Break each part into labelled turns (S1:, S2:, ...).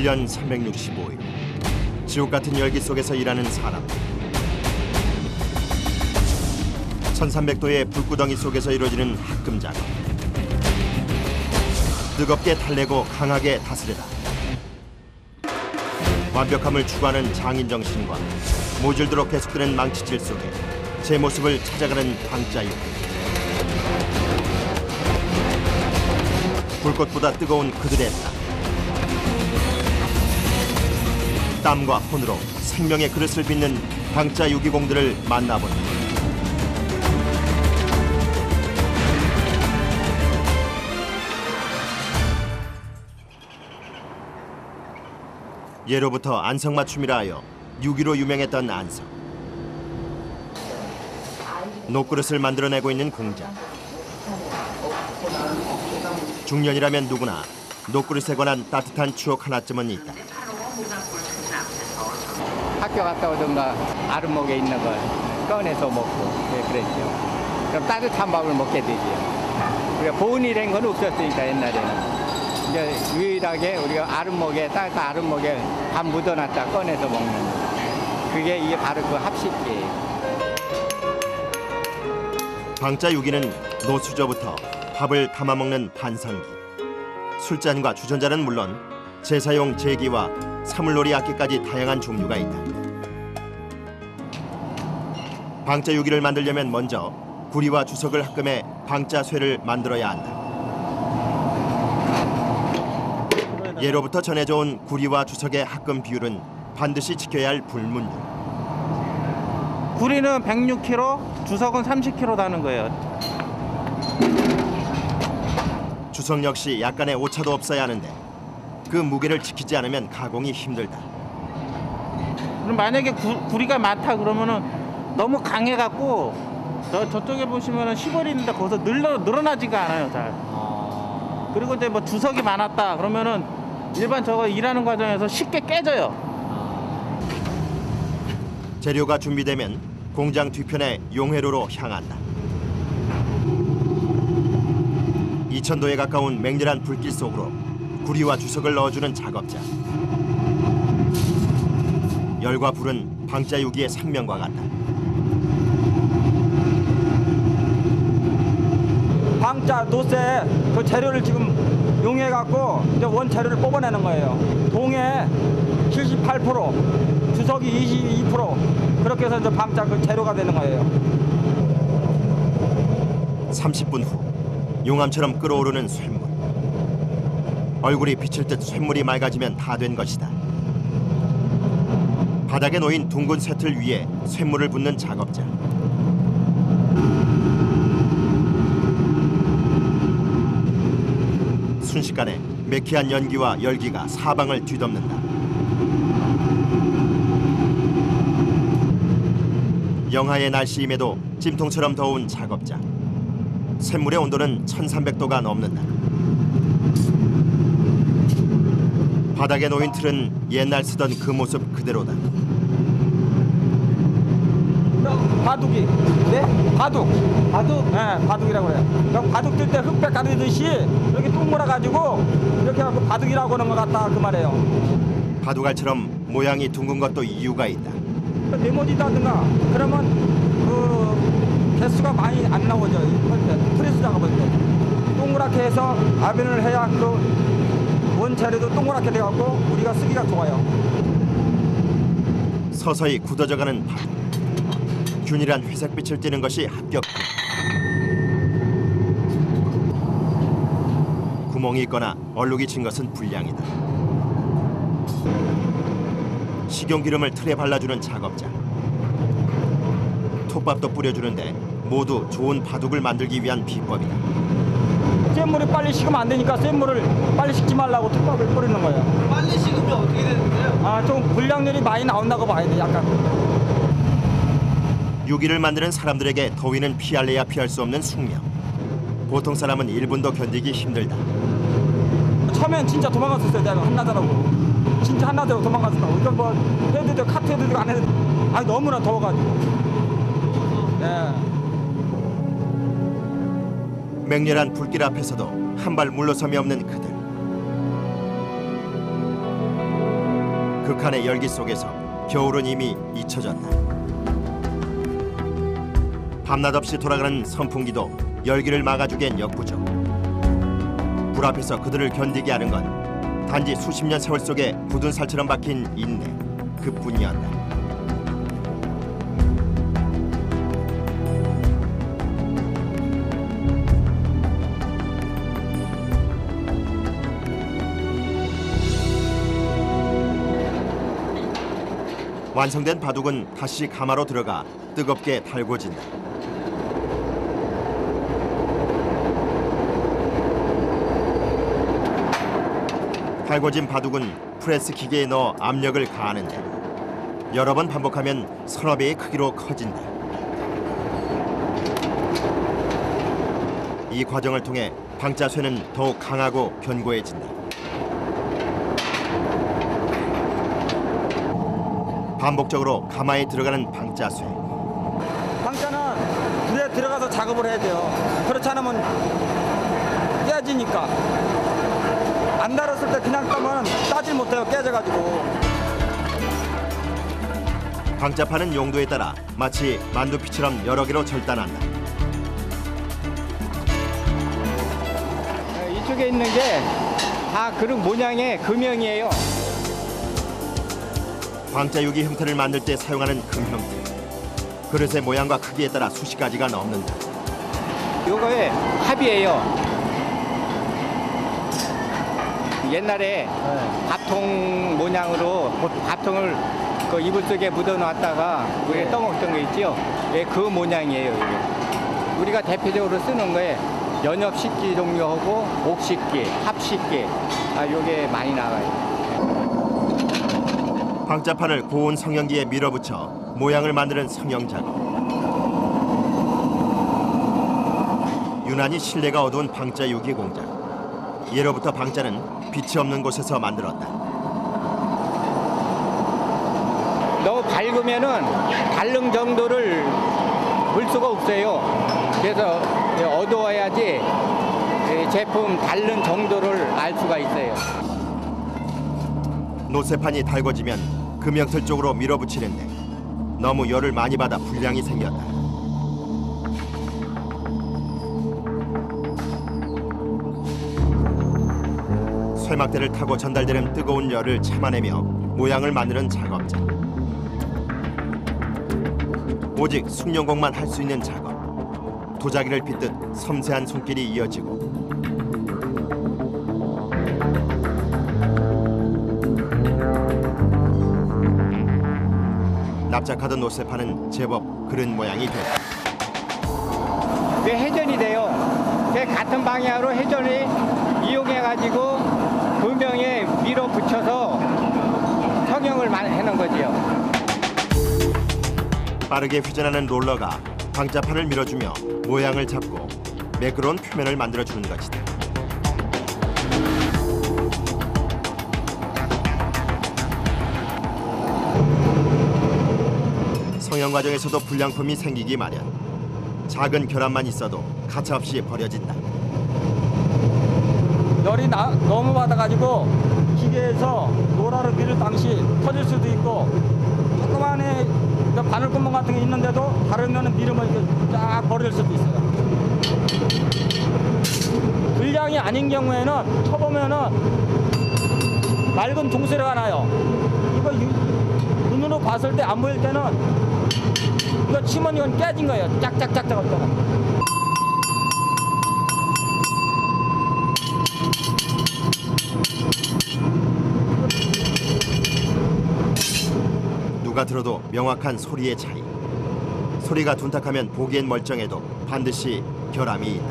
S1: 1년 365일 지옥 같은 열기 속에서 일하는 사람. 1300도의 불구덩이 속에서 이루어지는 합금 작업. 뜨겁게 달래고 강하게 다스리다. 완벽함을 추구하는 장인 정신과 모질도록 계속되는 망치질 속에 제 모습을 찾아가는 방자유. 불꽃보다 뜨거운 그들의 땀과 혼으로 생명의 그릇을 빚는 방자 유기공들을 만나본다. 예로부터 안성맞춤이라 하여 유기로 유명했던 안성. 녹그릇을 만들어내고 있는 공장. 중년이라면 누구나 녹그릇에 관한 따뜻한 추억 하나쯤은 있다.
S2: 학교 갔다 오던가 아랫목에 있는 걸 꺼내서 먹고 그랬죠. 그럼 따뜻한 밥을 먹게 되죠. 우리가 보온이란 건 없었으니까 옛날에는. 이제 유일하게 우리가 아랫목에 따뜻한 아랫목에 밥 묻어놨다 꺼내서 먹는 그게 이게 바로 그 합식기예요.
S1: 방자 유기는 노수저부터 밥을 담아 먹는 반상기, 술잔과 주전자는 물론 제사용 제기와 사물놀이 악기까지 다양한 종류가 있다. 방자 유기를 만들려면 먼저 구리와 주석을 합금해 방자쇠를 만들어야 한다. 예로부터 전해져 온 구리와 주석의 합금 비율은 반드시 지켜야 할 불문율.
S3: 구리는 106kg, 주석은 30kg 다는 거예요.
S1: 주석 역시 약간의 오차도 없어야 하는데 그 무게를 지키지 않으면 가공이 힘들다.
S3: 그럼 만약에 구리가 많다 그러면은 너무 강해갖고 저쪽에 보시면은 시벌이 있는데 거기서 늘어나지가 않아요, 잘. 그리고 이제 뭐 주석이 많았다 그러면은 일반 저거 일하는 과정에서 쉽게 깨져요.
S1: 재료가 준비되면 공장 뒤편의 용해로로 향한다. 2000도에 가까운 맹렬한 불길 속으로 구리와 주석을 넣어주는 작업자. 열과 불은 방자 유기의 생명과 같다.
S4: 방자 노쇠 그 재료를 지금 용해갖고 이제 원재료를 뽑아내는 거예요. 동해 78%, 주석이 22%, 그렇게 해서 이제 방자 그 재료가 되는 거예요.
S1: 30분 후 용암처럼 끓어오르는 쇳물. 얼굴이 비칠 듯 쇳물이 맑아지면 다 된 것이다. 바닥에 놓인 둥근 쇠틀 위에 쇳물을 붓는 작업자. 순식간에 매캐한 연기와 열기가 사방을 뒤덮는다. 영하의 날씨임에도 찜통처럼 더운 작업장. 쇳물의 온도는 1300도가 넘는다. 바닥에 놓인 틀은 옛날 쓰던 그 모습 그대로다.
S4: 바둑이, 네? 바둑. 바둑? 네, 바둑이라고 그래요. 바둑 뜰 때 흑백 가르듯이 이렇게 똥 몰아가지고 이렇게 하고 바둑이라고 하는 것 같다 그 말이에요.
S1: 바둑알처럼 모양이 둥근 것도 이유가 있다.
S4: 네모지다든가 그러면 그 개수가 많이 안 나오죠. 프레스 작업할 때. 동그랗게 해서 아변을 해야 그 원재료도 동그랗게 돼갖고 우리가 쓰기가 좋아요.
S1: 서서히 굳어져가는 바둑. 균일한 회색빛을 띠는 것이 합격. 구멍이 있거나 얼룩이 진 것은 불량이다. 식용기름을 틀에 발라주는 작업자. 톱밥도 뿌려주는데 모두 좋은 바둑을 만들기 위한 비법이다.
S4: 쇳물이 빨리 식으면 안 되니까 쇳물을 빨리 식지 말라고 톱밥을 뿌리는 거예요.
S5: 빨리 식으면 어떻게 되는데요?
S4: 좀 불량률이 많이 나온다고 봐야 돼, 약간.
S1: 유기를 만드는 사람들에게 더위는 피할래야 피할 수 없는 숙명. 보통 사람은 1분도 견디기 힘들다.
S4: 처음엔 진짜 도망갔었어요. 내가 한나더라고. 진짜 한나더라고 도망갔었다고. 이건 뭐 해도 되고 카트 해도 되고 안 해도 되고. 너무나 더워가지고. 네.
S1: 맹렬한 불길 앞에서도 한 발 물러섬이 없는 그들. 극한의 열기 속에서 겨울은 이미 잊혀졌다. 밤낮 없이 돌아가는 선풍기도 열기를 막아주기엔 역부족. 불 앞에서 그들을 견디게 하는 건 단지 수십 년 세월 속에 굳은 살처럼 박힌 인내 그뿐이었다. 완성된 바둑은 다시 가마로 들어가 뜨겁게 달궈진다. 달궈진 바둑은 프레스 기계에 넣어 압력을 가하는데 여러 번 반복하면 서너 배의 크기로 커진다. 이 과정을 통해 방자쇠는 더욱 강하고 견고해진다. 반복적으로 가마에 들어가는 방자쇠.
S4: 방자는 불에 들어가서 작업을 해야 돼요. 그렇지 않으면 깨지니까. 안 달았을 때 그냥 따면 따질 못해요. 깨져가지고.
S1: 방자파는 용도에 따라 마치 만두피처럼 여러 개로 절단한다.
S2: 이쪽에 있는 게 다 그릇 모양의 금형이에요.
S1: 방자유기 형태를 만들 때 사용하는 금 형태. 그릇의 모양과 크기에 따라 수십 가지가 넘는다.
S2: 요거의 합이에요. 옛날에 밥통 모양으로 밥통을 그 이불 속에 묻어놨다가 우리가 떠먹던 거 있죠? 예, 그 모양이에요. 이게. 우리가 대표적으로 쓰는 거에 연엽식기 종류하고 옥식기, 합식기, 요게 많이 나가요.
S1: 방자판을 고온 성형기에 밀어붙여 모양을 만드는 성형 작업. 유난히 실내가 어두운 방자유기 공장. 예로부터 방자는 빛이 없는 곳에서 만들었다.
S2: 너무 밝으면은 밝은 정도를 볼 수가 없어요. 그래서 어두워야지 제품 밝은 정도를 알 수가 있어요.
S1: 노쇠판이 달궈지면 금형틀 쪽으로 밀어붙이는데 너무 열을 많이 받아 불량이 생겼다. 쇠막대를 타고 전달되는 뜨거운 열을 참아내며 모양을 만드는 작업자. 오직 숙련공만 할 수 있는 작업. 도자기를 빗듯 섬세한 손길이 이어지고 납작하던 노쇠판은 제법 그런 모양이 됐다.
S2: 그게 회전이 돼요. 그게 같은 방향으로 회전을 이용해가지고 금형에 밀어붙여서 성형을 해놓은 거지요.
S1: 빠르게 회전하는 롤러가 방자판을 밀어주며 모양을 잡고 매끄러운 표면을 만들어주는 것이다. 성형 과정에서도 불량품이 생기기 마련. 작은 결함만 있어도 가차없이 버려진다.
S4: 열이 너무 받아가지고 기계에서 노라를 밀을 당시 터질 수도 있고 조그만한 바늘구멍 같은 게 있는데도 다르면 밀으면 이게 쫙 버릴 수도 있어요. 불량이 아닌 경우에는 쳐보면은 맑은 종소리가 나요. 이거 눈으로 봤을 때 안 보일 때는 이거 치면 이건 깨진 거예요. 짝짝짝짝 할 때는.
S1: 누가 들어도 명확한 소리의 차이. 소리가 둔탁하면 보기엔 멀쩡해도 반드시 결함이 있다.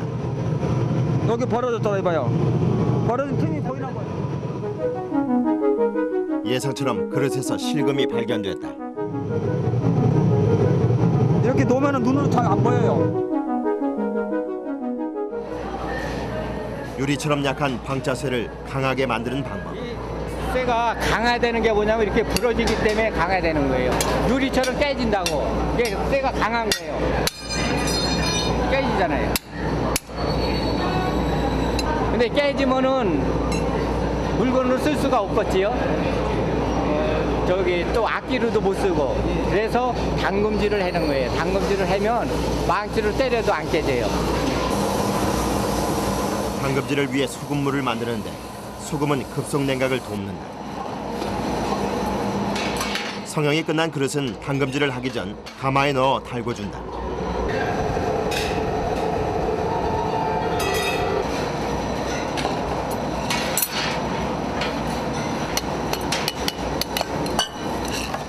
S4: 여기 벌어졌더라 이봐요. 벌어진 틈이 보이나 봐요.
S1: 예상처럼 그릇에서 실금이 발견됐다.
S4: 이렇게 놓으면 눈으로 잘 안 보여요.
S2: 유리처럼
S1: 약한 방자쇠를 강하게 만드는 방법.
S2: 쇠가 강화되는 게 뭐냐면 이렇게 부러지기 때문에 강화되는 거예요. 유리처럼 깨진다고. 이게 쇠가 강한 거예요. 깨지잖아요. 근데 깨지면은 물건을 쓸 수가 없겠지요. 저기 또 악기로도 못 쓰고 그래서 담금질을 하는 거예요. 담금질을 하면 망치로 때려도 안 깨져요.
S1: 담금질을 위해 소금물을 만드는데 소금은 급속 냉각을 돕는다. 성형이 끝난 그릇은 담금질을 하기 전 가마에 넣어 달궈준다.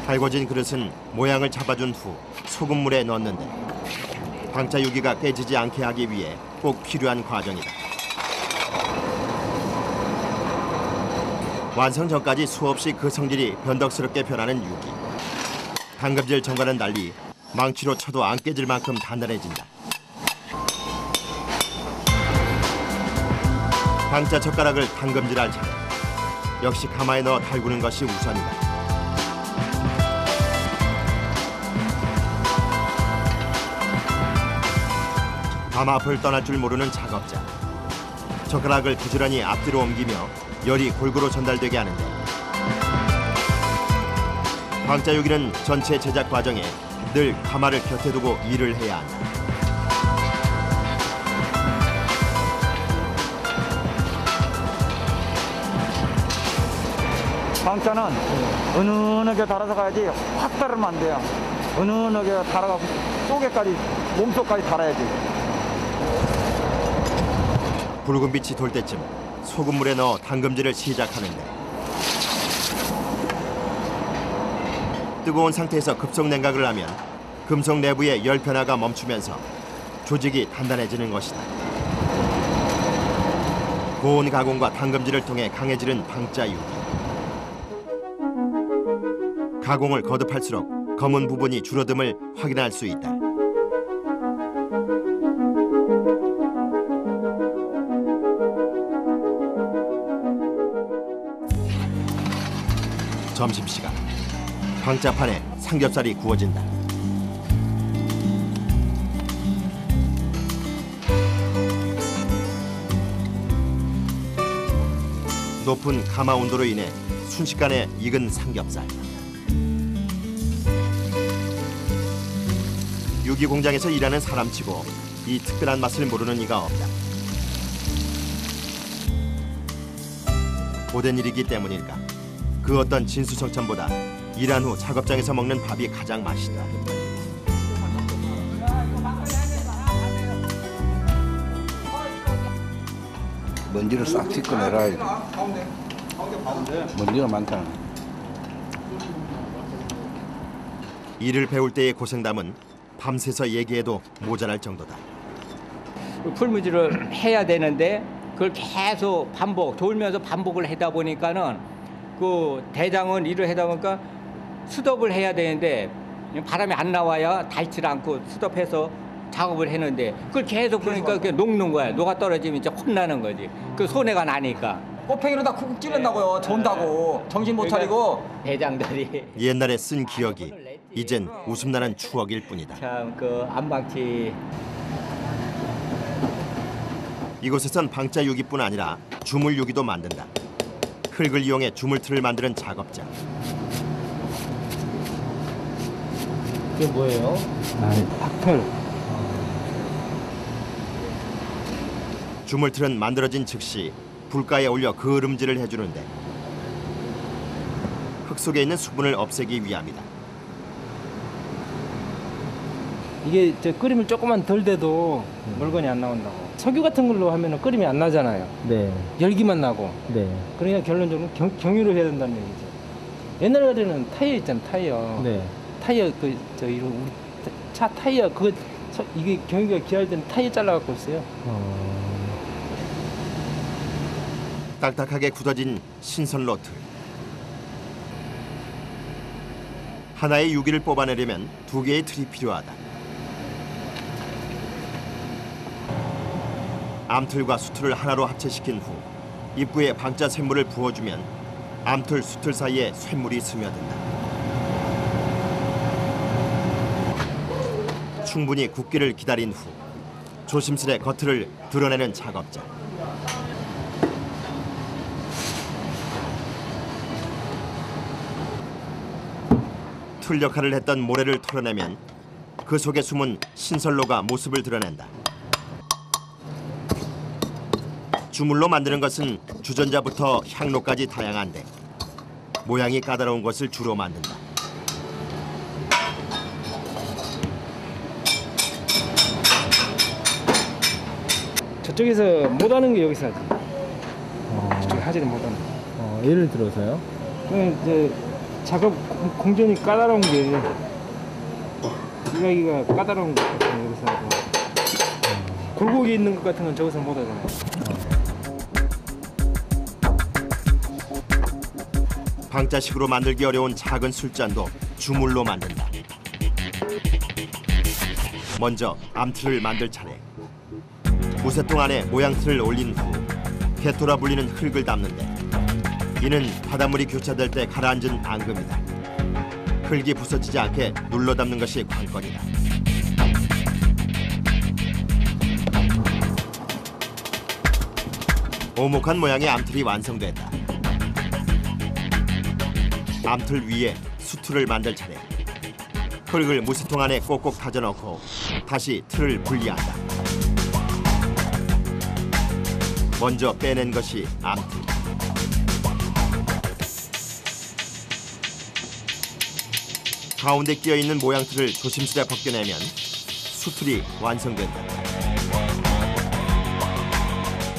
S1: 달궈진 그릇은 모양을 잡아준 후 소금물에 넣는데 방자 유기가 깨지지 않게 하기 위해 꼭 필요한 과정이다. 완성 전까지 수없이 그 성질이 변덕스럽게 변하는 유기. 담금질 전과는 달리 망치로 쳐도 안 깨질 만큼 단단해진다. 방자 젓가락을 담금질할 차 역시 가마에 넣어 달구는 것이 우선이다. 가마 앞을 떠날 줄 모르는 작업자. 젓가락을 부지런히 앞뒤로 옮기며 열이 골고루 전달되게 하는데 방자유기는 전체 제작 과정에 늘 가마를 곁에 두고 일을 해야 한다.
S4: 방자는 은은하게 달아서 가야지 확 달으면 안 돼요. 은은하게 달아가고 속에까지 몸속까지 달아야지.
S1: 붉은 빛이 돌 때쯤 소금물에 넣어 담금질을 시작하는데 뜨거운 상태에서 급속 냉각을 하면 금속 내부의 열 변화가 멈추면서 조직이 단단해지는 것이다. 고온 가공과 담금질을 통해 강해지는 방자유기. 가공을 거듭할수록 검은 부분이 줄어듦을 확인할 수 있다. 점심시간, 방자판에 삼겹살이 구워진다. 높은 가마 온도로 인해 순식간에 익은 삼겹살. 유기 공장에서 일하는 사람치고 이 특별한 맛을 모르는 이가 없다. 오랜 일이기 때문일까? 그 어떤 진수성찬보다 일한 후 작업장에서 먹는 밥이 가장 맛있다.
S6: 먼지를 싹 씻어내라. 먼지가 많다.
S1: 일을 배울 때의 고생담은 밤새서 얘기해도 모자랄 정도다.
S2: 풀무질을 해야 되는데 그걸 계속 돌면서 반복을 하다 보니까는 그 대장은 일을 하다 보니까 스톱을 해야 되는데 바람이 안 나와야 닳지 않고 스톱해서 작업을 했는데 그걸 계속 그러니까 그게 녹는 거야. 녹아 떨어지면 이제 혼나는 거지. 그 손해가 나니까.
S4: 꽃팽이로 다 쿡쿡 찌른다고요. 돈다고. 정신 못 차리고.
S2: 대장들이
S1: 옛날에 쓴 기억이 이젠 웃음나는 추억일 뿐이다.
S2: 참 그 안방치.
S1: 이곳에선 방자유기뿐 아니라 주물유기도 만든다. 흙을 이용해 주물틀을 만드는 작업자.
S3: 이게 뭐예요?
S6: 탁털.
S1: 주물틀은 만들어진 즉시 불가에 올려 그을음질을 해주는데 흙 속에 있는 수분을 없애기 위함이다.
S7: 이게 끓이면 조금만 덜 돼도 물건이 안 나온다고. 석유 같은 걸로 하면 끓임이 안 나잖아요.
S8: 네.
S7: 열기만 나고.
S8: 네.
S7: 그러니까 결론적으로 경유를 해야 된다는 얘기죠. 옛날 같에는 타이어 있잖아요, 타이어.
S8: 네.
S7: 타이어 우리 차 타이어 이게 경유가 귀할 때는 타이어 잘라갖고 있어요.
S1: 딱딱하게 굳어진 신선 로틀. 하나의 유기를 뽑아내려면 2개의 틀이 필요하다. 암틀과 수틀을 하나로 합체시킨 후 입구에 방자 쇳물을 부어주면 암틀, 수틀 사이에 쇳물이 스며든다. 충분히 굳기를 기다린 후 조심스레 겉을 드러내는 작업자. 틀 역할을 했던 모래를 털어내면 그 속에 숨은 신선로가 모습을 드러낸다. 주물로 만드는 것은 주전자부터 향로까지 다양한데 모양이 까다로운 것을 주로 만든다.
S7: 저쪽에서 못하는 게 여기서 하지. 저쪽에 하지는 못하는 거.
S8: 예를 들어서요?
S7: 그냥 이제 작업 공정이 까다로운 게 일하기가 까다로운 것 같아요. 여기서 하고. 굴곡이 있는 것 같은 건 저기서 못 하잖아요.
S1: 방자식으로 만들기 어려운 작은 술잔도 주물로 만든다. 먼저 암틀을 만들 차례. 무쇠통 안에 모양틀을 올린 후 개토라 불리는 흙을 담는데 이는 바닷물이 교차될 때 가라앉은 앙금이다. 흙이 부서지지 않게 눌러 담는 것이 관건이다. 오목한 모양의 암틀이 완성됐다. 암틀 위에 수틀을 만들 차례. 흙을 무쇠통 안에 꼭꼭 다져넣고 다시 틀을 분리한다. 먼저 빼낸 것이 암틀. 가운데 끼어있는 모양틀을 조심스레 벗겨내면 수틀이 완성된다.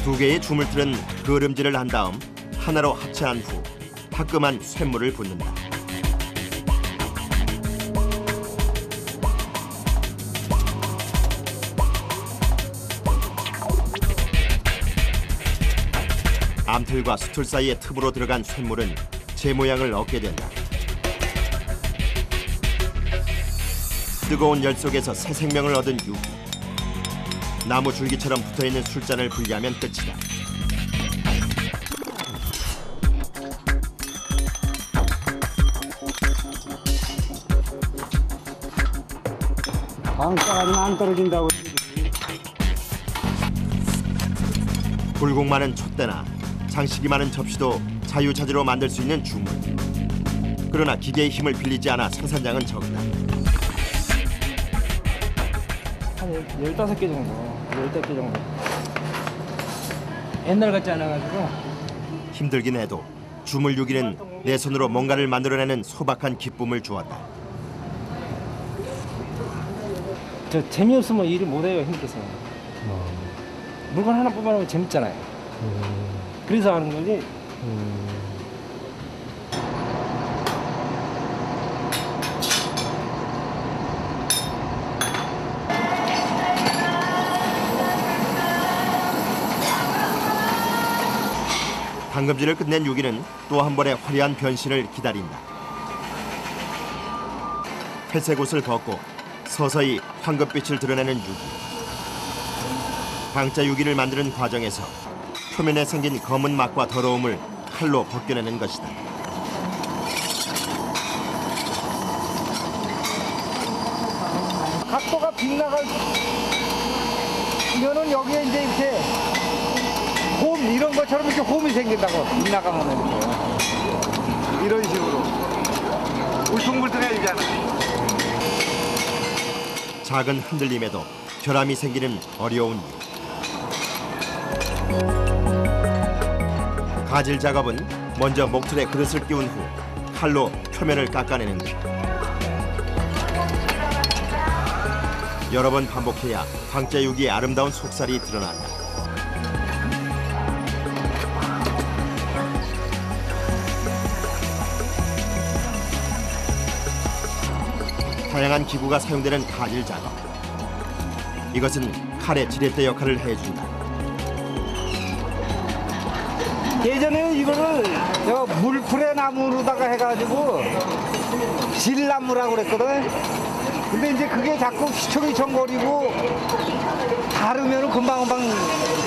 S1: 두 개의 주물틀은 그름질을 한 다음 하나로 합체한 후 화끔한 쇳물을 붓는다. 암틀과 수틀 사이의 틈으로 들어간 쇳물은 제 모양을 얻게 된다. 뜨거운 열 속에서 새 생명을 얻은 유기. 나무 줄기처럼 붙어있는 술잔을 분리하면 끝이다.
S9: 방가는 안 떨어진다고.
S1: 굴곡 많은 촛대나 장식이 많은 접시도 자유자재로 만들 수 있는 주물. 그러나 기계의 힘을 빌리지 않아 생산량은 적다.
S7: 한 15개 정도. 15개 정도. 옛날 같지 않아가지고.
S1: 힘들긴 해도 주물 유기는 내 손으로 뭔가를 만들어내는 소박한 기쁨을 주었다.
S7: 저 재미없으면 일을 못해요. 힘들어서. 물건 하나 뽑아내면 재밌잖아요. 그래서 하는 거지.
S1: 당금질을 끝낸 유기는 또 한 번의 화려한 변신을 기다린다. 회색 옷을 벗고 서서히 황금빛을 드러내는 유기. 방자 유기를 만드는 과정에서 표면에 생긴 검은 막과 더러움을 칼로 벗겨내는 것이다.
S9: 각도가 빗나갈 이거는 여기에 이제 이렇게 홈 이런 것처럼 이렇게 홈이 생긴다고 빗나가면 이렇게 이런 식으로 울퉁불퉁해지잖아.
S1: 작은 흔들림에도 결함이 생기는 어려운 일. 가질 작업은 먼저 목틀에 그릇을 끼운 후 칼로 표면을 깎아내는다. 여러 번 반복해야 방자 유기의 아름다운 속살이 드러난다. 다양한 기구가 사용되는 가질 작업. 이것은 칼의 지렛대 역할을 해준다.
S9: 예전에는 이거를 저 물풀의 나무로다가 해가지고 질나무라고 그랬거든. 근데 이제 그게 자꾸 휘청휘청거리고 다르면은 금방금방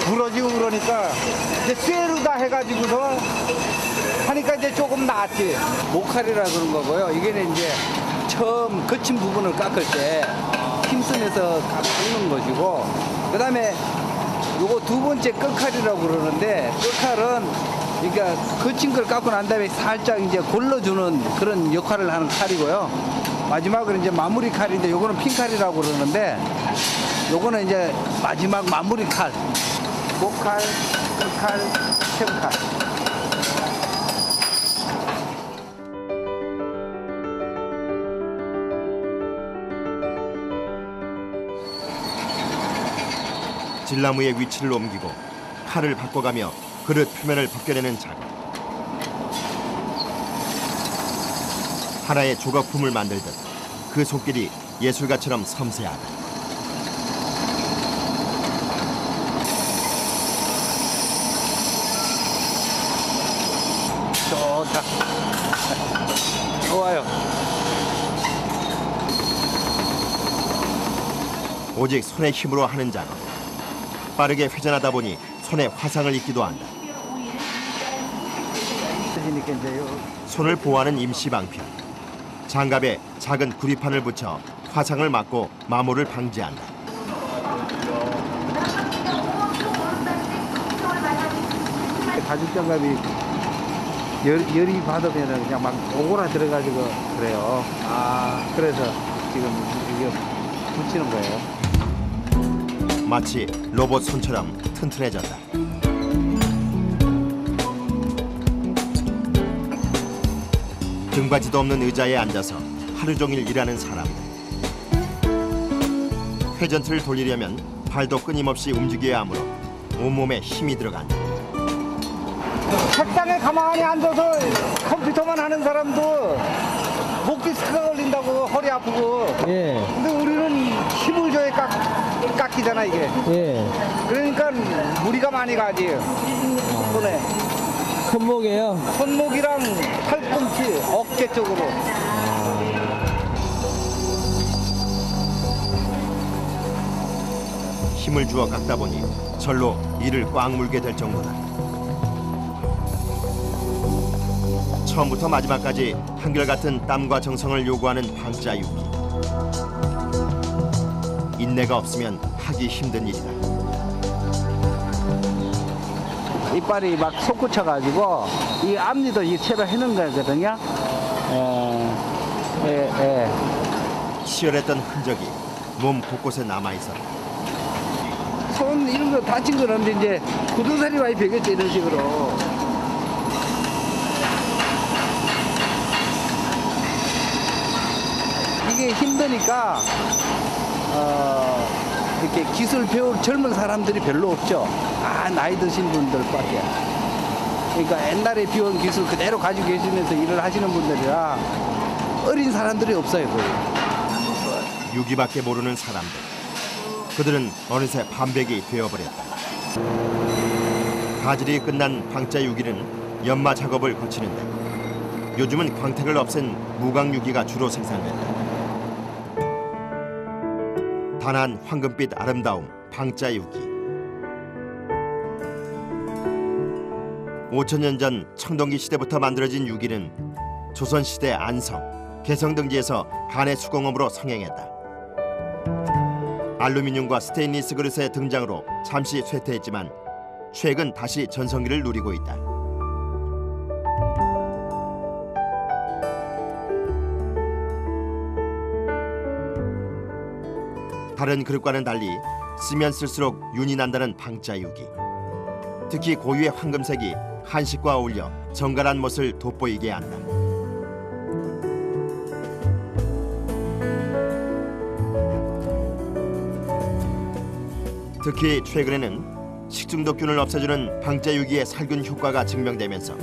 S9: 부러지고 그러니까 이제 쇠로다 해가지고서 하니까 이제 조금 낫지. 모칼이라 그런 거고요. 이게는 이제 처음 거친 부분을 깎을 때 힘쓰면서 깎는 것이고, 그 다음에 요거 두 번째 끝칼이라고 그러는데, 끝칼은 그러니까 거친 걸 깎고 난 다음에 살짝 이제 골라주는 그런 역할을 하는 칼이고요.
S6: 마지막으로 이제 마무리 칼인데 요거는 핀칼이라고 그러는데 요거는 이제 마지막 마무리 칼. 목칼, 끝칼, 채칼.
S1: 질나무의 위치를 옮기고 칼을 바꿔가며 그릇 표면을 벗겨내는 작업. 하나의 조각품을 만들듯 그 손길이 예술가처럼 섬세하다.
S6: 좋다. 좋아요.
S1: 오직 손의 힘으로 하는 작업. 빠르게 회전하다 보니 손에 화상을 입기도 한다. 손을 보호하는 임시 방편. 장갑에 작은 구리판을 붙여 화상을 막고 마모를 방지한다.
S6: 가죽 장갑이 열이 받으면 그냥 막 오고라 들어가지고 그래요. 그래서 지금 이게 붙이는 거예요.
S1: 마치 로봇 손처럼 튼튼해졌다. 등받이도 없는 의자에 앉아서 하루 종일 일하는 사람들. 회전틀을 돌리려면 발도 끊임없이 움직여야 하므로 온몸에 힘이 들어간다.
S9: 책상에 가만히 앉아서 컴퓨터만 하는 사람도 목 디스크가 걸린다고 허리 아프고.
S7: 예.
S9: 근데 우리는 힘을 줘야 깎이잖아 이게.
S7: 예.
S9: 그러니까 무리가 많이 가지. 손에.
S7: 손목이에요.
S9: 손목이랑 팔꿈치, 어깨 쪽으로.
S1: 힘을 주어 깎다 보니 절로 이를 꽉 물게 될 정도다. 처음부터 마지막까지 한결같은 땀과 정성을 요구하는 방자유기. 인내가 없으면 하기 힘든 일이다.
S6: 이빨이 막 솟구쳐가지고 이 앞니도 이 채로 해놓은 거거든요.
S1: 치열했던 흔적이 몸 곳곳에 남아있었다.
S6: 손 이런 거 다친 거는 이제 굳은살이 많이 베겼죠, 이런 식으로. 이게 힘드니까 이렇게 기술 배울 젊은 사람들이 별로 없죠. 나이 드신 분들밖에. 그러니까 옛날에 배운 기술 그대로 가지고 계시면서 일을 하시는 분들이라 어린 사람들이 없어요, 거의.
S1: 유기밖에 모르는 사람들. 그들은 어느새 반백이 되어버렸다. 가질이 끝난 방자유기는 연마 작업을 거치는데 요즘은 광택을 없앤 무광유기가 주로 생산된다. 단한 황금빛 아름다움 방자유기. 5,000년 전 청동기 시대부터 만들어진 유기는 조선시대 안성, 개성 등지에서 간의 수공업으로 성행했다. 알루미늄과 스테인리스 그릇의 등장으로 잠시 쇠퇴했지만 최근 다시 전성기를 누리고 있다. 다른 그릇과는 달리 쓰면 쓸수록 윤이 난다는 방자유기. 특히 고유의 황금색이 한식과 어울려 정갈한 멋을 돋보이게 한다. 특히 최근에는 식중독균을 없애주는 방자유기의 살균 효과가 증명되면서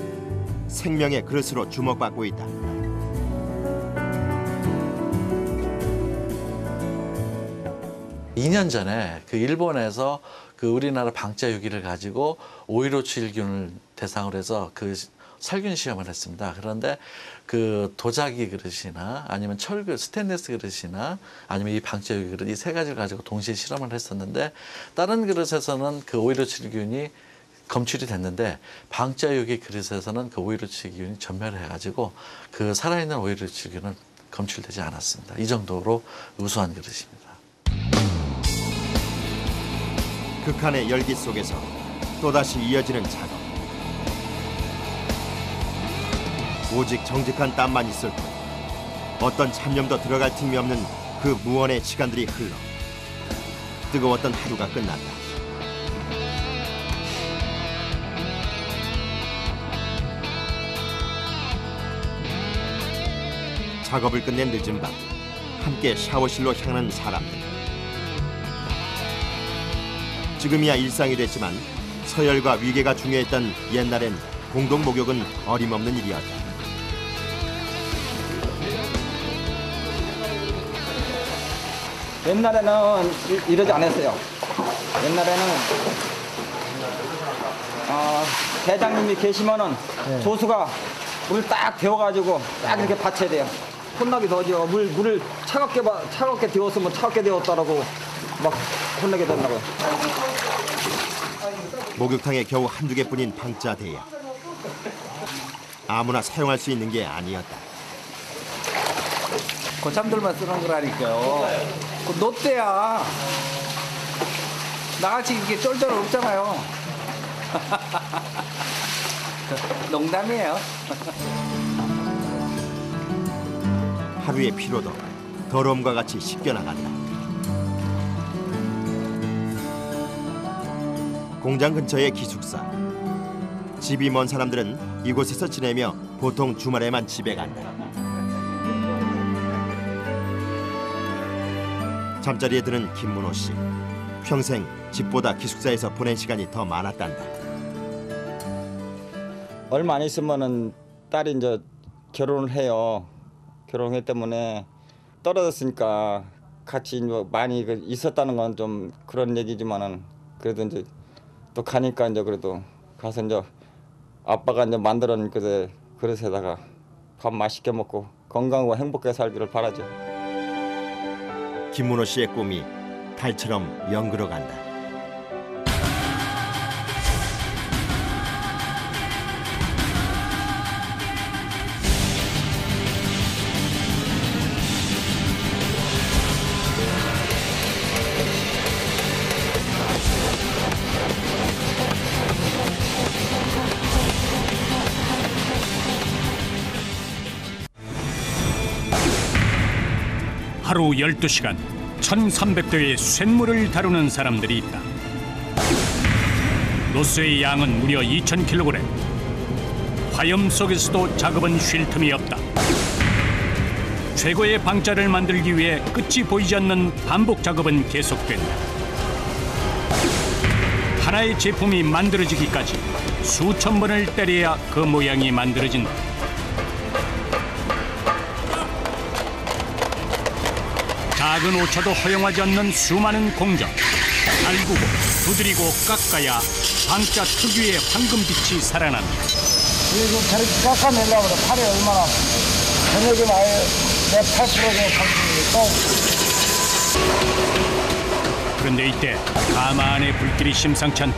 S1: 생명의 그릇으로 주목받고 있다.
S8: 이 년 전에 그 일본에서 그 우리나라 방자유기를 가지고 오이로칠균을 대상으로 해서 그 살균 시험을 했습니다. 그런데 그 도자기 그릇이나 아니면 철그 스테인리스 그릇이나 아니면 이 방자유기 그릇 이 세 가지를 가지고 동시에 실험을 했었는데 다른 그릇에서는 그 오이로칠균이 검출이 됐는데 방자유기 그릇에서는 그 오이로칠균이 전멸해가지고 그 살아있는 오이로칠균은 검출되지 않았습니다. 이 정도로 우수한 그릇입니다.
S1: 극한의 열기 속에서 또다시 이어지는 작업. 오직 정직한 땀만 있을 뿐 어떤 잡념도 들어갈 틈이 없는 그 무언의 시간들이 흘러 뜨거웠던 하루가 끝났다. 작업을 끝낸 늦은 밤, 함께 샤워실로 향하는 사람들. 지금이야 일상이 됐지만 서열과 위계가 중요했던 옛날엔 공동 목욕은 어림없는 일이었다.
S4: 옛날에는 이러지 않았어요. 옛날에는 대장님이 계시면은 조수가 물을 딱 데워가지고 딱 이렇게 받쳐야 돼요. 혼나기도 하죠. 물을 차갑게 데웠으면 차갑게 데웠다라고 막 혼나게 된다고요.
S1: 목욕탕에 겨우 한두 개뿐인 방자 대야. 아무나 사용할 수 있는 게 아니었다.
S6: 고참들만 쓰는 거라니까요. 그 노때야. 나같이 이렇게 쫄쫄 없잖아요. 농담이에요.
S1: 하루의 피로도 더러움과 같이 씻겨나간다. 공장 근처의 기숙사. 집이 먼 사람들은 이곳에서 지내며 보통 주말에만 집에 간다. 잠자리에 드는 김문호 씨. 평생 집보다 기숙사에서 보낸 시간이 더 많았단다.
S4: 얼마 안 있으면은 딸이 이제 결혼을 해요. 결혼했기 때문에 떨어졌으니까 같이 뭐 많이 있었다는 건 좀 그런 얘기지만은 그래도 이제 또 가니까 이제 그래도 가서 이제 아빠가 이제 만들어놓은 그릇에다가 밥 맛있게 먹고 건강하고 행복하게 살기를 바라죠.
S1: 김문호 씨의 꿈이 달처럼 연그러 간다.
S10: 하루 12시간 1300도의 쇳물을 다루는 사람들이 있다. 노스의 양은 무려 2000kg. 화염 속에서도 작업은 쉴 틈이 없다. 최고의 방자를 만들기 위해 끝이 보이지 않는 반복 작업은 계속된다. 하나의 제품이 만들어지기까지 수천 번을 때려야 그 모양이 만들어진다. 작은 오차도 허용하지 않는 수많은 공정. 달구고 두드리고 깎아야 방자 특유의 황금빛이 살아납니다.
S7: 이거 저렇게 깎아내려고 그래. 팔이 얼마나 저녁에 아예 내 8%의 상품이
S10: 그런데 이때 가마 안의 불길이 심상치 않다.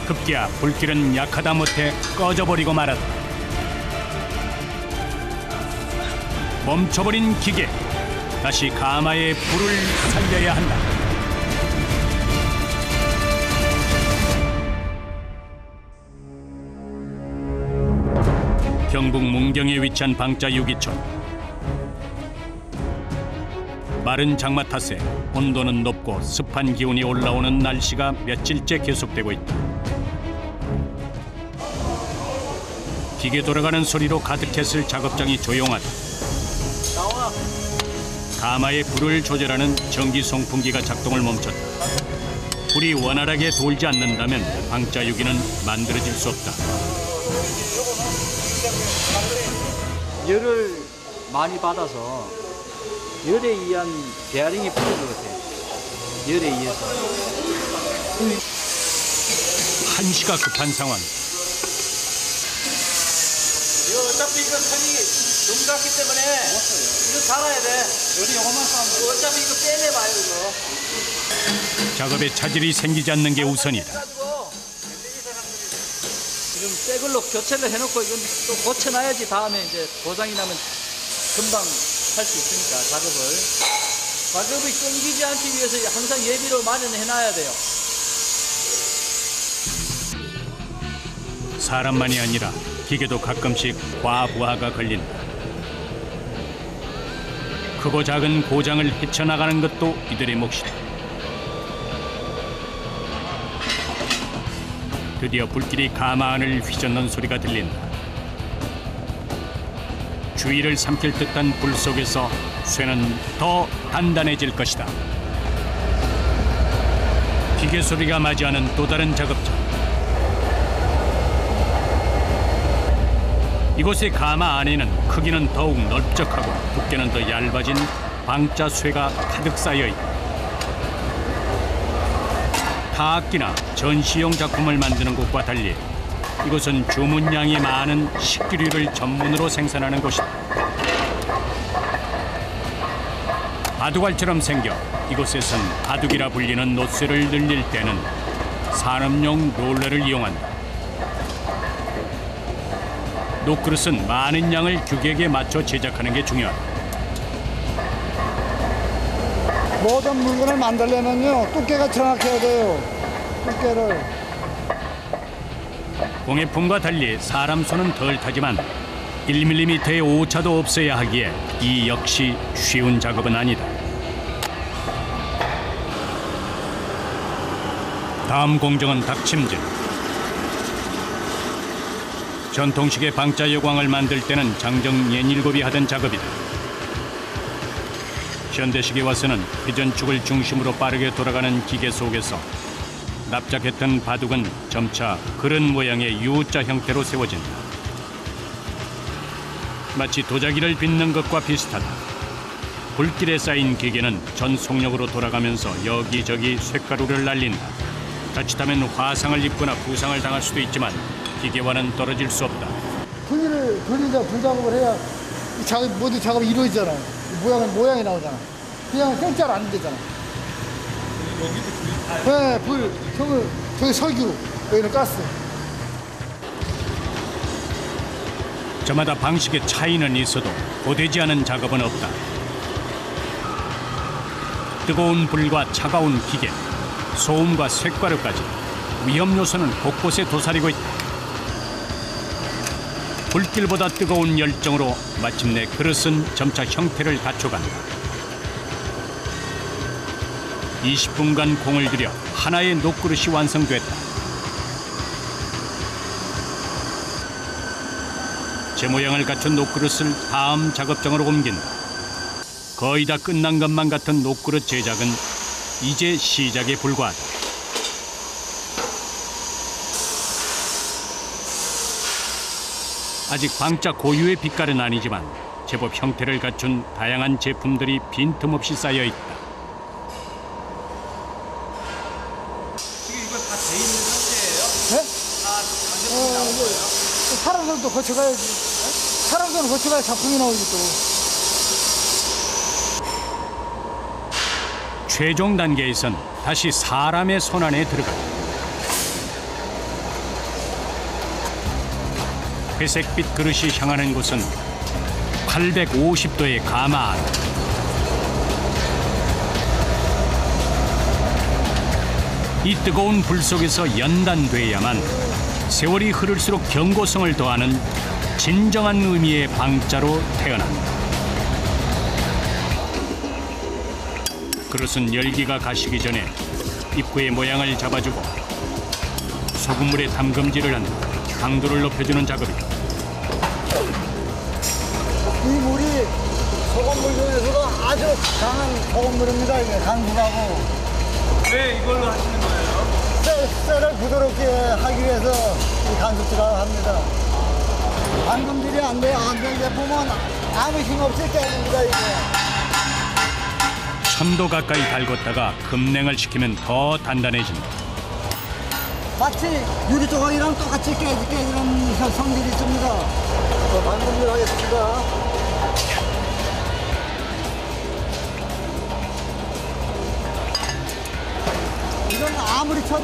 S10: 급기야 불길은 약하다 못해 꺼져버리고 말았다. 멈춰버린 기계. 다시 가마의 불을 살려야 한다. 경북 문경에 위치한 방자 유기촌. 마른 장마 탓에 온도는 높고 습한 기온이 올라오는 날씨가 며칠째 계속되고 있다. 기계 돌아가는 소리로 가득했을 작업장이 조용하다. 가마의 불을 조절하는 전기 송풍기가 작동을 멈췄다. 불이 원활하게 돌지 않는다면 방자 유기는 만들어질 수 없다.
S5: 열을 많이 받아서 열에 의한 베어링이 풀린 것 같아요. 열에 의해서.
S10: 한시가 급한 상황.
S5: 어차피 이거 털이 너무 작기 때문에 이거 달아야 돼. 열이 요것만 싸면 어차피 이거 빼내봐요 이거.
S10: 작업에 차질이 생기지 않는 게 우선이다.
S5: 지금 새 걸로 교체를 해놓고 이건 또 고쳐놔야지 다음에 이제 고장이 나면 금방 할 수 있으니까 작업이 끊기지 않기 위해서 항상 예비로 마련해놔야 돼요.
S10: 사람만이 아니라 기계도 가끔씩 과부하가 걸린다. 크고 작은 고장을 헤쳐나가는 것도 이들의 몫이다. 드디어 불길이 가마 안을 휘젓는 소리가 들린다. 주위를 삼킬 듯한 불 속에서 쇠는 더 단단해질 것이다. 기계 소리가 맞이하는 또 다른 작업장. 이곳의 가마 안에는 크기는 더욱 넓적하고 두께는 더 얇아진 방자 쇠가 가득 쌓여 있다. 타악기나 전시용 작품을 만드는 곳과 달리 이곳은 주문량이 많은 식기류를 전문으로 생산하는 곳이다. 바둑알처럼 생겨 이곳에선 바둑이라 불리는 놋쇠를 늘릴 때는 산업용 롤러를 이용한다. 놋그릇은 많은 양을 규격에 맞춰 제작하는 게 중요하다.
S11: 모든 물건을 만들려면요 두께가 정확해야 돼요. 두께를.
S10: 공예품과 달리 사람 손은 덜 타지만 1mm의 오차도 없어야 하기에 이 역시 쉬운 작업은 아니다. 다음 공정은 닭침질. 전통식의 방자 여광을 만들 때는 장정 연일곱이 하던 작업이다. 현대식에 와서는 회전축을 중심으로 빠르게 돌아가는 기계 속에서 납작했던 바둑은 점차 그릇 모양의 U자 형태로 세워진다. 마치 도자기를 빚는 것과 비슷하다. 불길에 쌓인 기계는 전속력으로 돌아가면서 여기저기 쇳가루를 날린다. 자칫하면 화상을 입거나 부상을 당할 수도 있지만 기계와는 떨어질 수 없다.
S11: 분리를 돌리자 분작업을 해야 이 작업, 모든 작업이 이루어지잖아요. 모양이 나오잖아. 그냥 생짜로 안 되잖아. 네, 불, 저기 석유, 여기는 가스.
S10: 저마다 방식의 차이는 있어도 고되지 않은 작업은 없다. 뜨거운 불과 차가운 기계, 소음과 쇳가루까지 위험 요소는 곳곳에 도사리고 있다. 불길보다 뜨거운 열정으로 마침내 그릇은 점차 형태를 갖춰간다. 20분간 공을 들여 하나의 놋그릇이 완성됐다. 제 모양을 갖춘 놋그릇을 다음 작업장으로 옮긴다. 거의 다 끝난 것만 같은 놋그릇 제작은 이제 시작에 불과하다. 아직 방자 고유의 빛깔은 아니지만 제법 형태를 갖춘 다양한 제품들이 빈틈없이 쌓여 있다.
S5: 지금 이거 다 돼 있는 상태예요?
S11: 네?
S5: 다 완성이 나온 거예요?
S11: 사람 손도 거쳐가야지. 사람 손을 거쳐가야 작품이 나오지 또.
S10: 최종 단계에선 다시 사람의 손 안에 들어간다. 회색빛 그릇이 향하는 곳은 850도의 가마 안. 이 뜨거운 불 속에서 연단돼야만 세월이 흐를수록 견고성을 더하는 진정한 의미의 방자로 태어난다. 그릇은 열기가 가시기 전에 입구의 모양을 잡아주고 소금물에 담금질을 한다. 강도를 높여주는 작업이다.
S11: 이 물이 소금물 중에서도 아주 강한 소금물입니다. 이게 강수라고.
S5: 왜 이걸로 하시는 거예요?
S11: 쇠를 부드럽게 하기 위해서 이 강수치라고 합니다. 담금질이 안 돼요. 안 되게 보면 아무 힘 없이 깨집니다. 이게.
S10: 1000도 가까이 달궜다가 급냉을 시키면 더 단단해진다.
S11: 마치 유리 조각이랑 똑같이 깨지는 성질이 있습니다. 방금질 하겠습니다. 이건 아무리 쳐도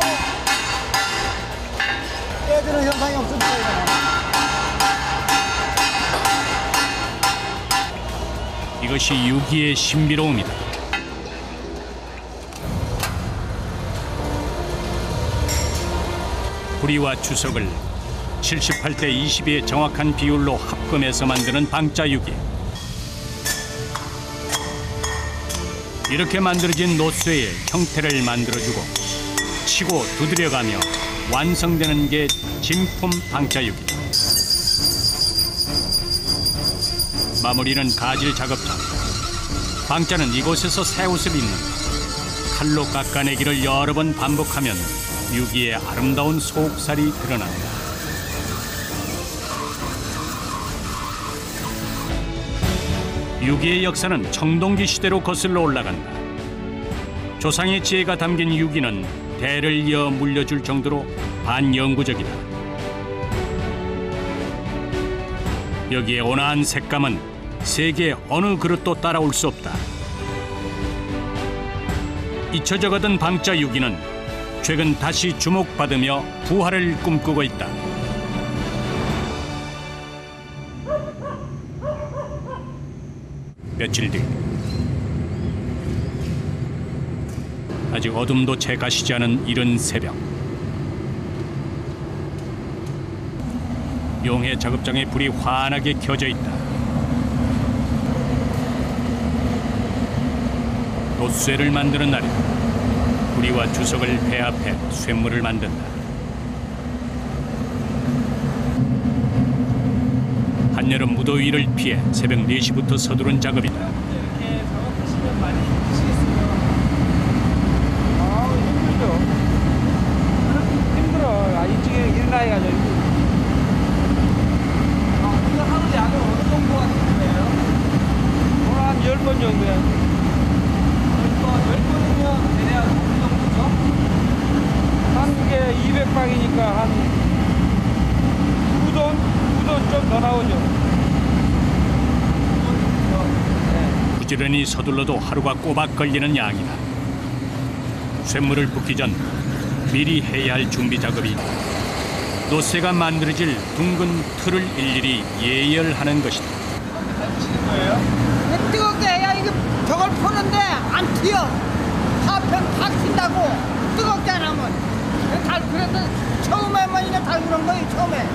S11: 깨지는 현상이 없습니다.
S10: 이것이 유기의 신비로움이다. 뿌리와 주석을 78대 22의 정확한 비율로 합금해서 만드는 방자유기. 이렇게 만들어진 노쇠의 형태를 만들어주고 치고 두드려가며 완성되는 게 진품 방자유기다. 마무리는 가질 작업장. 방자는 이곳에서 새 옷을 입는다. 칼로 깎아내기를 여러 번 반복하면 유기의 아름다운 속살이 드러난다. 유기의 역사는 청동기 시대로 거슬러 올라간다. 조상의 지혜가 담긴 유기는 대를 이어 물려줄 정도로 반영구적이다. 여기에 온화한 색감은 세계 어느 그릇도 따라올 수 없다. 잊혀져가던 방자 유기는 최근 다시 주목받으며 부활을 꿈꾸고 있다. 며칠 뒤 아직 어둠도 채 가시지 않은 이른 새벽, 용해 작업장에 불이 환하게 켜져 있다. 돛쇠를 만드는 날이다. 구리와 주석을 배합해 쇳물을 만든다. 한여름 무더위를 피해 새벽 4시부터 서두른 작업이다.
S7: 이렇게 작업하시면 많이 힘드시겠어요?
S4: 힘들죠. 힘들어. 일찍 일어나야죠.
S7: 이거 하루 양을 어느 정도 하시는 거예요?
S4: 오늘 한 10번 정도야.
S7: 10번이면 대략 어느 정도죠?
S4: 한 개 200박이니까 한 9돈 좀 더 나오죠.
S10: 부지런히 서둘러도 하루가 꼬박 걸리는 양이다. 쇳물을 붓기 전 미리 해야 할 준비 작업이 노쇠가 만들어질 둥근 틀을 일일이 예열하는 것이다.
S12: 뜨겁게 해야 이게 벽을 푸는데 안 튀어. 파편 다 튄다고 뜨겁게 안 하면. 그래서 처음에만 이게 달 그런 거예요. 처음에.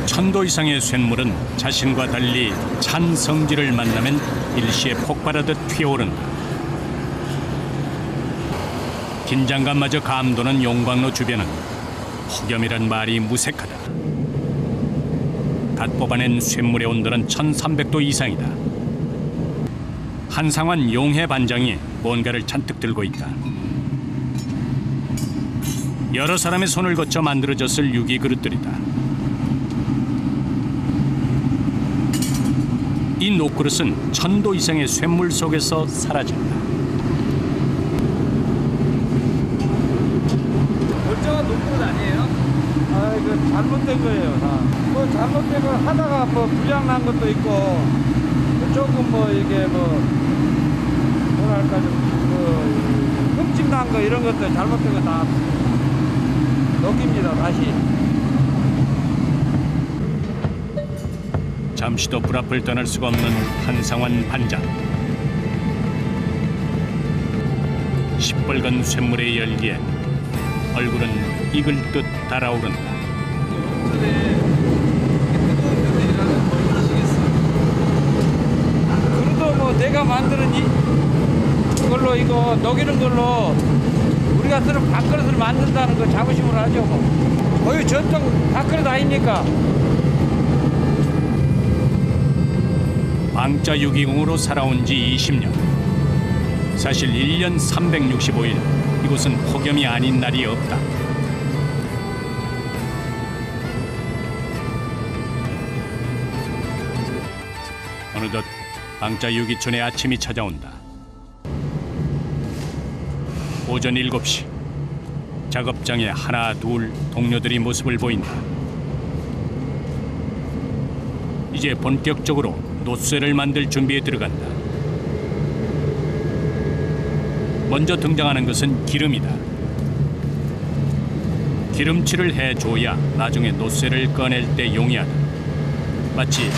S10: 1000도 이상의 쇳물은 자신과 달리 찬 성질을 만나면 일시에 폭발하듯 튀어오른다. 긴장감마저 감도는 용광로 주변은 폭염이란 말이 무색하다. 갓 뽑아낸 쇳물의 온도는 1300도 이상이다. 한상환 용해 반장이 뭔가를 잔뜩 들고 있다. 여러 사람의 손을 거쳐 만들어졌을 유기 그릇들이다. 이 녹그릇은 1000도 이상의 쇳물 속에서 사라진다.
S7: 멀쩡한 녹그릇 아니에요?
S4: 아, 이거 잘못된 거예요, 다. 뭐 잘못된 거 하다가 뭐 불량 난 것도 있고, 조금 뭐 이게 뭐랄까 좀 흠집 난 거 이런 것도 잘못된 거 다 녹입니다, 다시.
S10: 잠시도 불 앞을 떠날 수가 없는 한상환 반장. 시뻘건 쇳물의 열기에 얼굴은 익을 듯 달아오른다.
S4: 그래도 뭐 내가 만드는 이걸로 이거 녹이는 걸로 우리가 쓰는 밥그릇을 만든다는 거 자부심을 하죠. 뭐. 거의 전통 밥그릇 아닙니까?
S10: 방자 유기공으로 살아온 지 20년. 사실 1년 365일 이곳은 폭염이 아닌 날이 없다. 어느덧 방자 유기촌의 아침이 찾아온다. 오전 7시 작업장에 하나 둘 동료들이 모습을 보인다. 이제 본격적으로 돛쇠를 만들 준비에 들어간다. 먼저 등장하는 것은 기름이다. 기름칠을 해줘야 나중에 돛쇠를 꺼낼 때 용이하다. 마치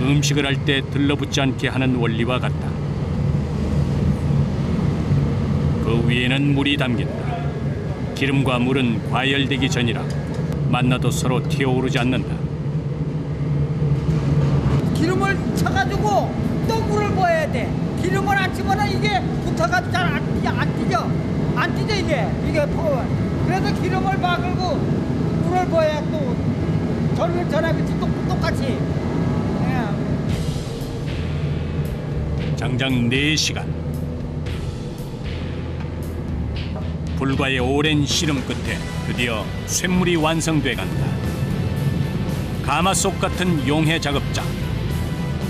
S10: 음식을 할 때 들러붙지 않게 하는 원리와 같다. 그 위에는 물이 담긴다. 기름과 물은 과열되기 전이라 만나도 서로 튀어오르지 않는다.
S12: 기름을 쳐가지고 또 물을 부어야 돼. 기름을 안 치면은 이게 붙어가지고 잘 안 튀죠. 안 튀죠 이게 부으면. 그래서 기름을 바르고 물을 부어야 또 전화같이 똑같이.
S10: 장장 4시간. 불과의 오랜 씨름 끝에 드디어 쇳물이 완성돼 간다. 가마솥 같은 용해 작업장.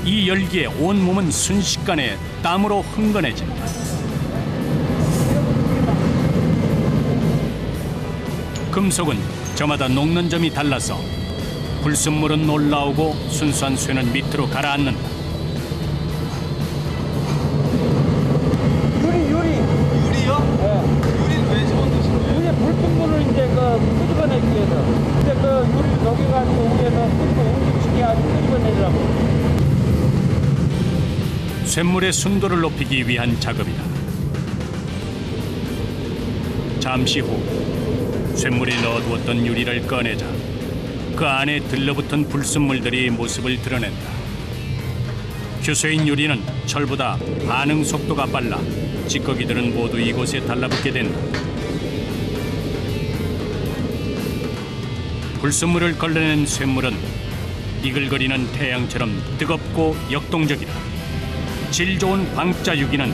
S10: 이 열기에 온몸은 순식간에 땀으로 흥건해진다. 금속은 저마다 녹는 점이 달라서 불순물은 올라오고 순수한 쇠는 밑으로 가라앉는다.
S9: 유리요? 네. 유리는 왜 집어넣으시는 거예요?
S7: 위에 불순물을 이제 끄집어내기 위해서. 근데 유리를 녹여가지고 위에서 옮기치게 아주 끄집어내더라고.
S10: 쇳물의 순도를 높이기 위한 작업이다. 잠시 후 쇳물에 넣어두었던 유리를 꺼내자 그 안에 들러붙은 불순물들이 모습을 드러낸다. 규소인 유리는 철보다 반응 속도가 빨라 찌꺼기들은 모두 이곳에 달라붙게 된다. 불순물을 걸러낸 쇳물은 이글거리는 태양처럼 뜨겁고 역동적이다. 질 좋은 광자 유기는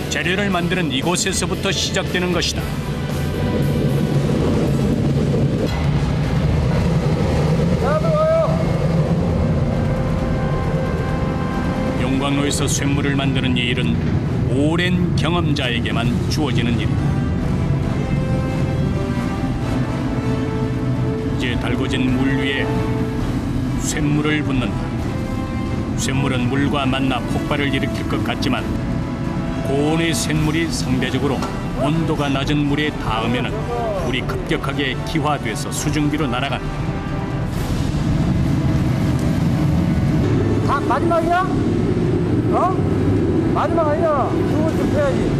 S10: 재료를 만드는 이곳에서부터 시작되는 것이다. 용광로에서 쇳물을 만드는 이 일은 오랜 경험자에게만 주어지는 일이다. 이제 달궈진 물 위에 쇳물을 붓는다. 쇳물은 물과 만나 폭발을 일으킬 것 같지만 고온의 쇳물이 상대적으로 온도가 낮은 물에 닿으면 물이 급격하게 기화돼서 수증기로 날아간다.
S7: 다 마지막이야? 마지막 아니야. 두 번째 해야지.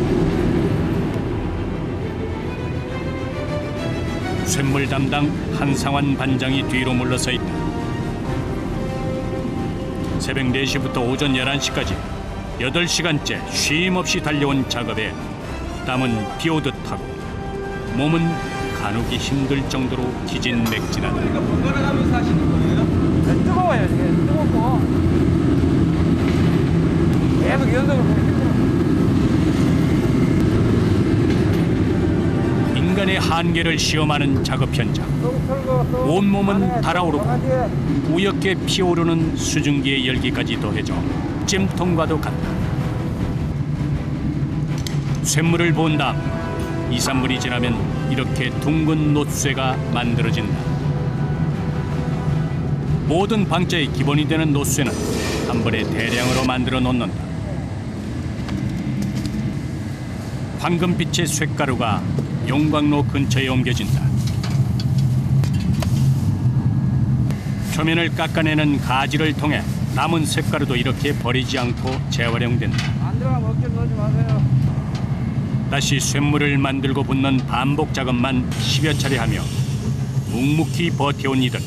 S10: 쇳물 담당 한상환 반장이 뒤로 물러서 있다. 새벽 4시부터 오전 11시까지 8시간째 쉼 없이 달려온 작업에 땀은 비오듯 하고 몸은 가누기 힘들 정도로 기진맥진하다.
S9: 그러니까 번갈아 가면서 하시는 거예요?
S7: 뜨거워요. 이게 뜨겁고 계속 연속으로
S10: 인간의 한계를 시험하는 작업 현장. 온몸은 달아오르고 우엽게 피어오르는 수증기의 열기까지 더해져 찜통과도 같다. 쇳물을 부은 다음 2, 3분이 지나면 이렇게 둥근 노쇠가 만들어진다. 모든 방자의 기본이 되는 노쇠는 한 번에 대량으로 만들어 놓는다. 황금빛의 쇳가루가 용광로 근처에 옮겨진다. 표면을 깎아내는 가지를 통해 남은 쇳가루도 이렇게 버리지 않고 재활용된다.
S7: 안 들어가면 어깨 넣지 마세요.
S10: 다시 쇳물을 만들고 붓는 반복 작업만 10여 차례 하며 묵묵히 버텨온 이들.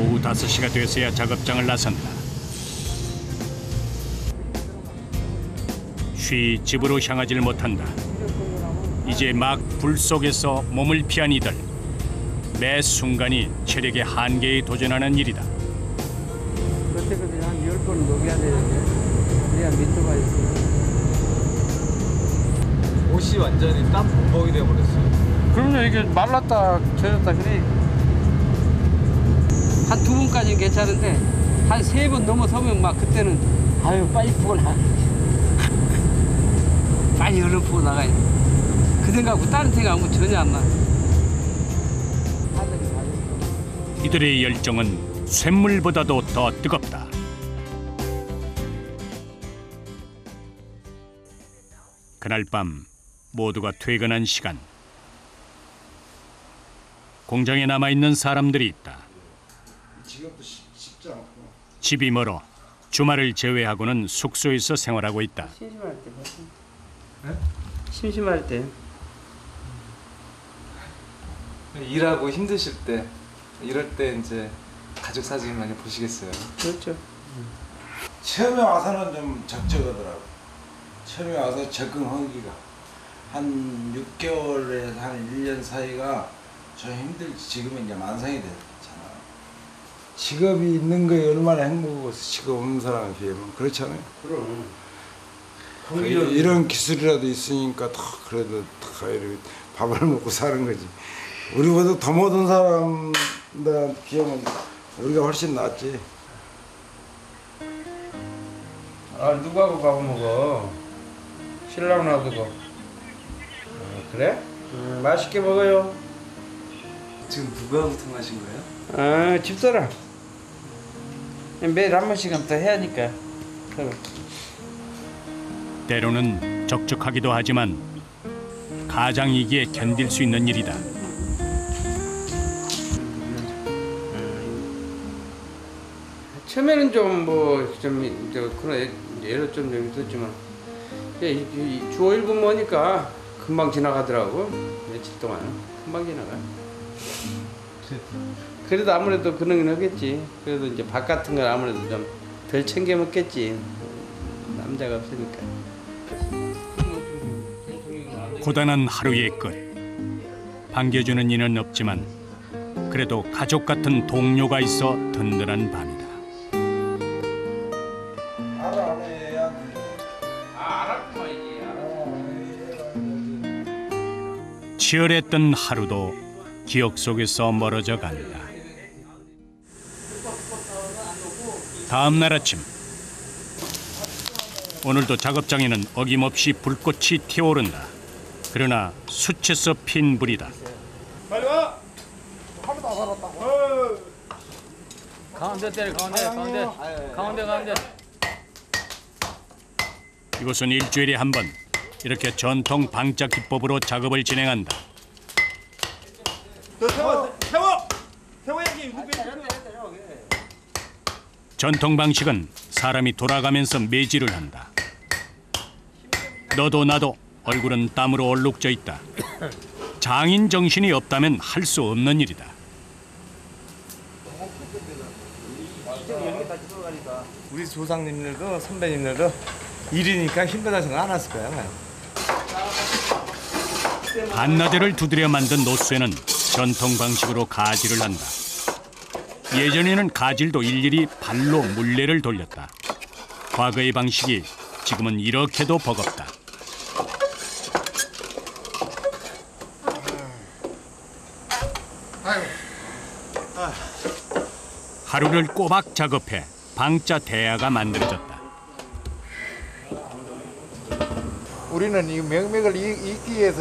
S10: 오후 5시가 돼서야 작업장을 나선다. 쉬 집으로 향하질 못한다. 이제 막 불 속에서 몸을 피한 이들. 매 순간이 체력의 한계에 도전하는 일이다.
S7: 그때까지 한 10번 녹여야 되는데 그래야 밑에가 있어.
S9: 옷이 완전히 땀 범벅이 돼버렸어요.
S7: 그럼요. 이게 말랐다 젖었다 그래. 한 2번까지는 괜찮은데 한 3번 넘어서면 막 그때는 아유 빨리 푸고 나. 빨리 얼른 푸고 나가야 돼. 그 생각하고 다른 생각하고 전혀 안 나.
S10: 이들의 열정은 쇳물보다도 더 뜨겁다. 그날 밤 모두가 퇴근한 시간. 공장에 남아있는 사람들이 있다. 집이 멀어 주말을 제외하고는 숙소에서 생활하고 있다.
S7: 심심할 때. 심심할 때.
S13: 일하고 힘드실 때 이럴 때 이제 가족 사진 많이 보시겠어요.
S7: 그렇죠.
S14: 처음에 와서는 좀 적적하더라고. 처음에 와서 적응하기가 한 6개월에서 한 1년 사이가 좀 힘들지. 지금은 이제 만성이 됐잖아. 직업이 있는 거에 얼마나 행복하고 직업 없는 사람에 비하면 그렇잖아요.
S7: 그럼.
S14: 이런 기술이라도 있으니까 더 그래도 더 이렇게 밥을 먹고 사는 거지. 우리보다 더 모든 사람들한테 비하면 우리가 훨씬 낫지.
S7: 아, 누구하고 밥을 먹어? 신랑 놔두고. 그래? 맛있게 먹어요.
S13: 지금 누구하고 통화하신 거예요?
S7: 아, 집사람. 매일 한 번씩은 더 해야 하니까.
S10: 때로는 적적하기도 하지만 가장이기에 견딜 수 있는 일이다.
S7: 처음에는 좀 그런 애로 좀 있었지만 이제 주 5일 근무하니까 금방 지나가더라고. 며칠 동안 금방 지나가. 그래도 아무래도 그러긴 하겠지. 그래도 이제 밥 같은 걸 아무래도 좀 덜 챙겨 먹겠지. 남자가 없으니까.
S10: 고단한 하루의 끝. 반겨주는 이는 없지만 그래도 가족 같은 동료가 있어 든든한 밤이다. 치열했던 하루도 기억 속에서 멀어져 간다. 다음 날 아침, 오늘도 작업장에는 어김없이 불꽃이 튀어오른다. 그러나 수채서 핀 불이다.
S12: 빨리 와. 하루도 안 살았다. 가운데 때려, 가운데.
S10: 이곳은 일주일에 한 번 이렇게 전통 방자 기법으로 작업을 진행한다.
S12: 세워야지.
S10: 전통 방식은 사람이 돌아가면서 매질을 한다. 너도 나도 얼굴은 땀으로 얼룩져 있다. 장인 정신이 없다면 할 수 없는 일이다.
S9: 우리 조상님들도 선배님들도 일이니까 힘들다 생각 안 했을 거야.
S10: 한나대를 두드려 만든 노쇠는 전통 방식으로 가지를 한다. 예전에는 가질도 일일이 발로 물레를 돌렸다. 과거의 방식이 지금은 이렇게도 버겁다. 하루를 꼬박 작업해 방자 대야가 만들어졌다.
S15: 우리는 이 명맥을 잇기 위해서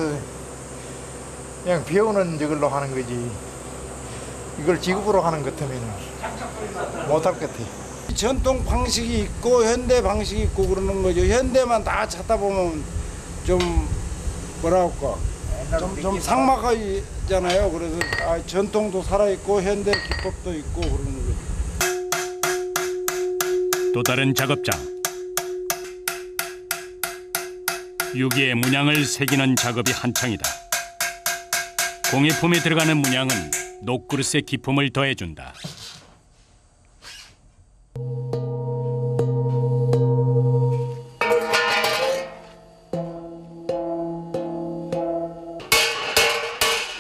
S15: 그냥 배우는 저걸로 하는 거지. 이걸 직업으로 하는 것 같으면 못할 것 같아.
S14: 전통 방식이 있고 현대 방식이 있고 그러는 거죠. 현대만 다 찾다 보면 좀 뭐라 할까 좀 삭막하잖아요. 그래서 전통도 살아있고 현대 기법도 있고 그러는 거죠.
S10: 또 다른 작업장. 유기의 문양을 새기는 작업이 한창이다. 공예품에 들어가는 문양은 녹그릇의 기품을 더해준다.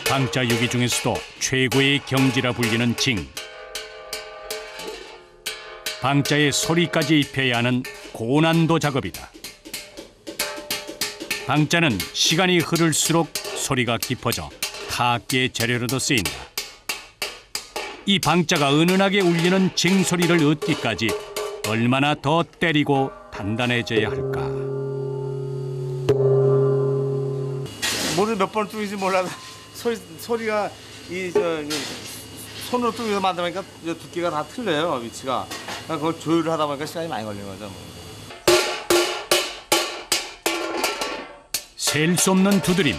S10: 방자 유기 중에서도 최고의 경지라 불리는 징. 방자에 소리까지 입혀야 하는 고난도 작업이다. 방자는 시간이 흐를수록 소리가 깊어져 타악기의 재료로도 쓰인다. 이 방자가 은은하게 울리는 징 소리를 얻기까지 얼마나 더 때리고 단단해져야 할까.
S9: 뭐를 몇 번 뚫는지 몰라도 소리가 손으로 뚫면서 만들니까 두께가 다 틀려요, 위치가. 그걸 조율을 하다 보니까 시간이 많이 걸리는 거죠.
S10: 셀 수 없는 두드림.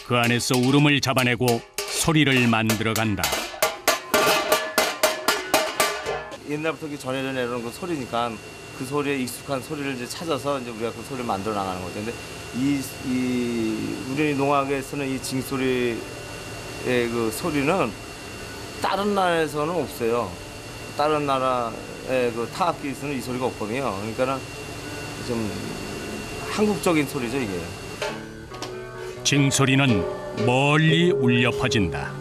S10: 그 안에서 울음을 잡아내고 소리를 만들어간다.
S9: 옛날부터 전해져 내려오는 그 소리니까
S16: 그 소리에 익숙한 소리를 이제 찾아서 이제 우리가 그 소리를 만들어 나가는 거죠. 근데 우리 농악에서는 이 징소리의 그 소리는 다른 나라에서는 없어요. 다른 나라의 그 타악기에서는 이 소리가 없거든요. 그러니까는 좀 한국적인 소리죠, 이게.
S10: 징소리는 멀리 울려 퍼진다.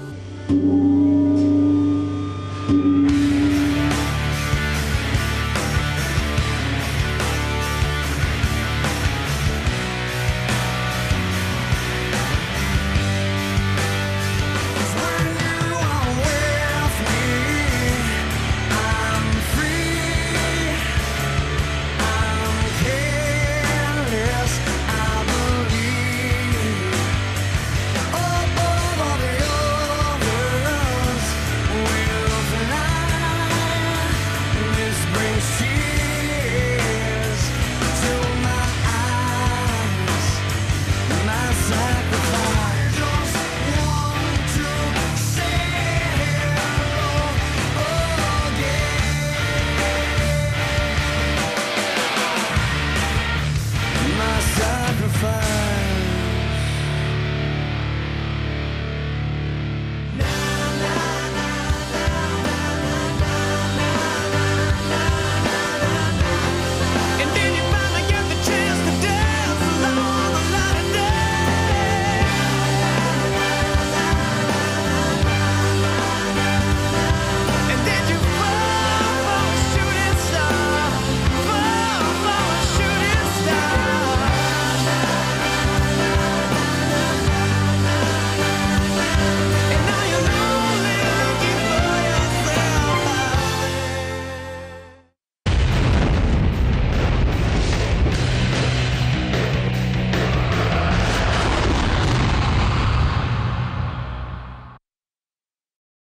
S17: sacrifice.